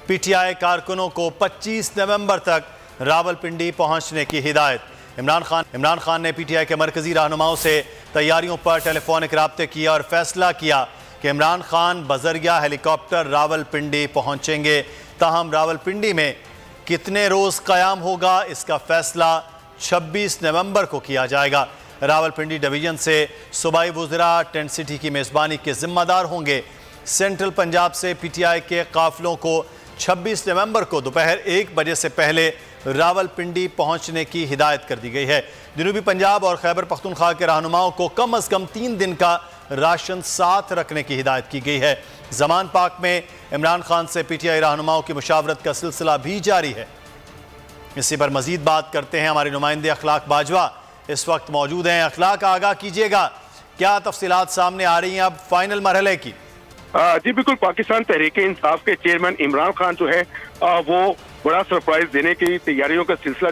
PTI कारकुनों को 25 नवंबर तक रावलपिंडी पहुंचने की हिदायत। इमरान खान ने पीटीआई के मरकजी रहनुमाओं से तैयारियों पर टेलीफोनिक राब्ते किया और फैसला किया कि इमरान खान बजरिया हेलीकॉप्टर रावलपिंडी पहुंचेंगे। ताहम रावलपिंडी में कितने रोज कयाम होगा, इसका फैसला 26 नवंबर को किया जाएगा। रावलपिंडी डिवीजन से सूबाई वुज़रा टेंट सिटी की मेज़बानी के जिम्मेदार होंगे। सेंट्रल पंजाब से पीटीआई के काफिलों को 26 नवंबर को दोपहर 1 बजे से पहले रावलपिंडी पहुंचने की हिदायत कर दी गई है। जनूबी पंजाब और खैबर पख्तूनख्वा के रहनुमाओं को कम अज़ कम 3 दिन का राशन साथ रखने की हिदायत की गई है। जमान पाक में इमरान खान से पीटीआई रहनुमाओं की मुशावरत का सिलसिला भी जारी है। इसी पर मजीद बात करते हैं, हमारे नुमाइंदे अखलाक बाजवा इस वक्त मौजूद हैं। अखलाक, आगाह कीजिएगा, क्या तफसीलात सामने आ रही हैं अब फाइनल मरहले की? जी बिल्कुल, पाकिस्तान तहरीक इंसाफ के चेयरमैन इमरान खान जो है वो बड़ा सरप्राइज देने की तैयारियों का सिलसिला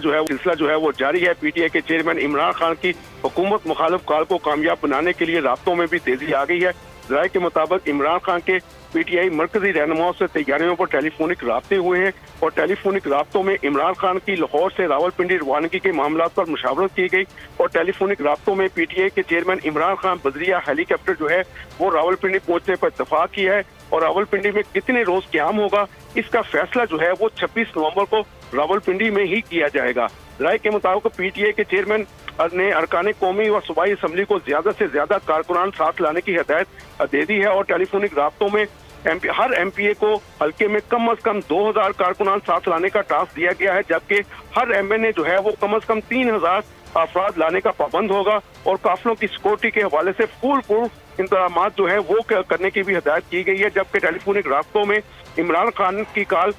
जो है वो जारी है। पीटीआई के चेयरमैन इमरान खान की हुकूमत मुखालिफ कॉल को कामयाब बनाने के लिए राब्तों में भी तेजी आ गई है। राय के मुताबिक इमरान खान के पीटीआई मरकजी रहनुमाओं से तैयारियों पर टेलीफोनिक राब्ते हुए हैं और टेलीफोनिक राब्तों में इमरान खान की लाहौर से रावलपिंडी रवानगी के मामलों पर मुशावरत की गई और टेलीफोनिक राब्तों में पीटीआई के चेयरमैन इमरान खान बजरिया हेलीकॉप्टर जो है वो रावलपिंडी पहुंचने पर इत्तफाक किया है और रावलपिंडी में कितने रोज क्याम होगा इसका फैसला जो है वो 26 नवंबर को रावलपिंडी में ही किया जाएगा। राय के मुताबिक पीटीआई के चेयरमैन ने अरकान कौमी व सूबाई असम्बली को ज्यादा से ज्यादा कारकुनान साथ लाने की हिदायत दे दी है और टेलीफोनिक राब्तों में हर एमपीए को हल्के में कम अज कम 2000 कारकुनान साथ लाने का टास्क दिया गया है, जबकि हर एमएनए जो है वो कम अज कम 3000 अफराद लाने का पाबंद होगा और काफिलों की सिक्योरिटी के हवाले से फुल प्रूफ इंतजाम जो है वो करने की भी हिदायत की गई है। जबकि टेलीफोनिक राब्तों में इमरान खान की कॉल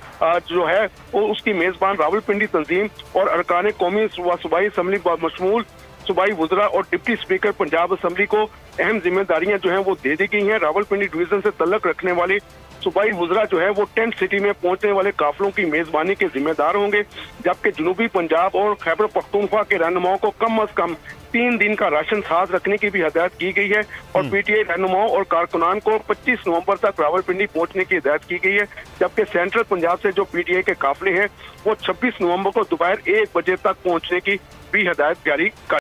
जो है वो उसकी मेजबान रावलपिंडी तंजीम और अरकान कौमी व सूबाई असम्बली बशमूल सूबाई वुज़रा और डिप्टी स्पीकर पंजाब असम्बली को अहम जिम्मेदारियां जो हैं वो दे दी गई हैं। रावलपिंडी डिवीजन से तल्लुक़ रखने वाली सूबाई वुज़रा जो है वो टेंट सिटी में पहुंचने वाले काफिलों की मेजबानी के जिम्मेदार होंगे, जबकि जनूबी पंजाब और खैबर पख्तूनख्वा के रहनुमाओं को कम अज कम 3 दिन का राशन साथ रखने की भी हिदायत की गई है और पीटीआई रहनुमाओं और कारकुनान को 25 नवंबर तक रावलपिंडी पहुंचने की हिदायत की गई है। जबकि सेंट्रल पंजाब से जो पीटीआई के काफिले हैं वो 26 नवंबर को दोपहर 1 बजे तक पहुंचने की भी हिदायत जारी कर